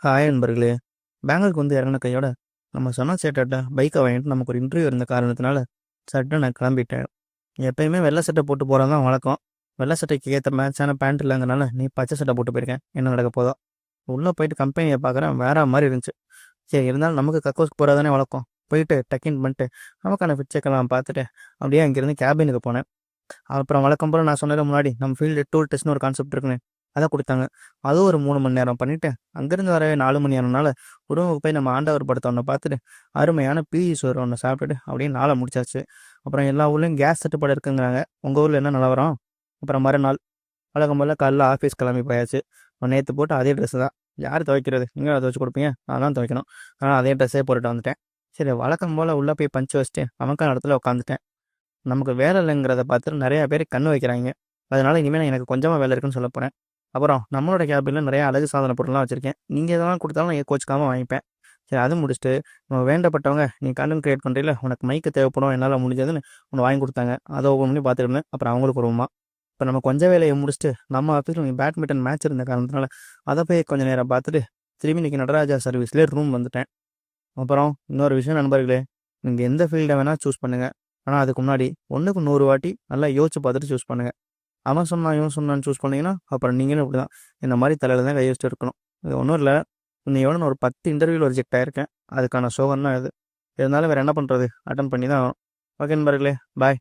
Hi நண்பர்களே! பெங்களூருக்கு வந்து இறங்குன கையோட, நம்ம சொன்ன சேட்டாட்ட பைக்க வாங்கிட்டு நமக்கு ஒரு இன்டர்வியூ இருந்த காரணத்தினால, சட்டுன்னு நான் கிளம்பிட்டேன். எப்பயுமே வெள்ள சட்டை போட்டு போறது தான் வழக்கம். வெள்ள சட்டைக்கு ஏத்த மேட்சான பேண்ட் இல்லங்கிறனால, நீ பச்சை சட்டை போட்டு போயிருக்கேன். என்ன நடக்க போதோ! உள்ள போயிட்டு கம்பெனிய பார்க்குறேன், வேற மாரி இருந்துச்சு. சரி இருந்தாலும் நமக்கு கக்கூஸ்க்கு போறது தானே வழக்கம். போயிட்டு டக் இன் பண்ணிட்டு, நமக்கான ஃபிட் செக்லாம் பார்த்துட்டு, அப்படியே அங்கேருந்து கேபினுக்கு போனேன். அப்புறம் வழக்கம் போல நான் சொன்னேன்ல முன்னாடி, நம்ம ஃபீல்டு டூல் டெஸ்ட்னு ஒரு கான்செப்ட் இருக்குன்னு. அத குடுத்தாங்க. அதுவும் ஒரு 3 மணி நேரம் பண்ணிட்டு, அங்கேருந்து வரவே 4 மணி ஆனனால, ரூமுக்கு போய் நம்ம ஆண்டவர் படத்த ஒண்ண பார்த்துட்டு, அருமையான பீஸி சோறு ஒண்ணு சாப்பிட்டுட்டு, அப்படியே நாள முடிச்சாச்சு. அப்புறம் எல்லா ஊர்லயும் கேஸ் தட்டுப்பாடு இருக்குங்கிறாங்க. உங்க ஊர்ல என்ன நிலவரம்? அப்புறம் மறுநாள் வழக்கம் போல காலைல ஆஃபீஸ் கிளம்பி போயாச்சு. நேத்து போட்ட அதே ட்ரெஸ் தான். யார் துவைக்கிறது? நீங்க தான் துவைச்சு குடுப்பீங்க. நான் தான் துவைக்கணும். அதனால அதே ட்ரெஸ்ஸே போட்டுட்டு வந்துட்டேன். சரி வழக்கம் போல உள்ள போய் பஞ்ச் வச்சுட்டு, நமக்கான இடத்துல உட்காந்துட்டேன். நமக்கு வேலை இல்லைங்கிறத பார்த்துட்டு நிறைய பேர் கண்ணு வைக்கிறாங்க. அதனால இனிமேல் எனக்கு கொஞ்சமா வேலை இருக்குன்னு சொல்லப் போறேன். அப்புறம் நம்மளோட கேபின்ல நிறைய அழகு சாதன பொருள்லாம் வச்சிருக்கேன். நீங்க எதெல்லாம் கொடுத்தாலும் நான் கோச்சிக்காம வாங்கிப்பேன். சரி அது முடிச்சுட்டு நம்ம வேண்டப்பட்டவங்க நீ கண்டென்ட் கிரியேட் பண்றீல உனக்கு மைக்கு தேவைப்படும் என்னால் முடிஞ்சதுன்னு ஒன்று வாங்கி கொடுத்தாங்க. அதை ஓப்பன் பண்ணி பார்த்துட்டு இருந்தேன். அப்புறம் அவங்களுக்கு ஒரு உமா. இப்போ நம்ம கொஞ்சம் வேலையை முடிச்சுட்டு நம்ம ஆஃபீஸில் பேட்மிண்டன் மேட்ச் இருந்த காரணத்தினால அதை போய் கொஞ்சம் நேரம் பார்த்துட்டு திரும்பி இன்னைக்கு நடராஜா சர்வீஸ்லேயே ரூம் வந்துட்டேன். அப்புறம் இன்னொரு விஷயம் நண்பர்களே, நீங்கள் எந்த ஃபீல்டை வேணால் சூஸ் பண்ணுங்கள். ஆனால் அதுக்கு முன்னாடி 1க்கு 100 வாட்டி நல்லா யோசிச்சு பார்த்துட்டு சூஸ் பண்ணுங்கள். அவன் சொன்னான், இவன் சொன்னான்னு சூஸ் பண்ணீங்கன்னா, அப்புறம் நீங்களும் இப்படி தான். இந்த மாரி தலையில தான் கை வச்சுட்டு இருக்கணும். இது ஒன்றும் இல்ல. இன்னையோட நான் ஒரு 10 இன்டர்வியூல ரிஜெக்ட் ஆயிருக்கேன். அதுக்கான சோகம் தான் இது. இருந்தாலும் வேற என்ன பண்றது? அட்டெண்ட் பண்ணி தான் ஆகணும். ஓகே நண்பர்களே, பாய்.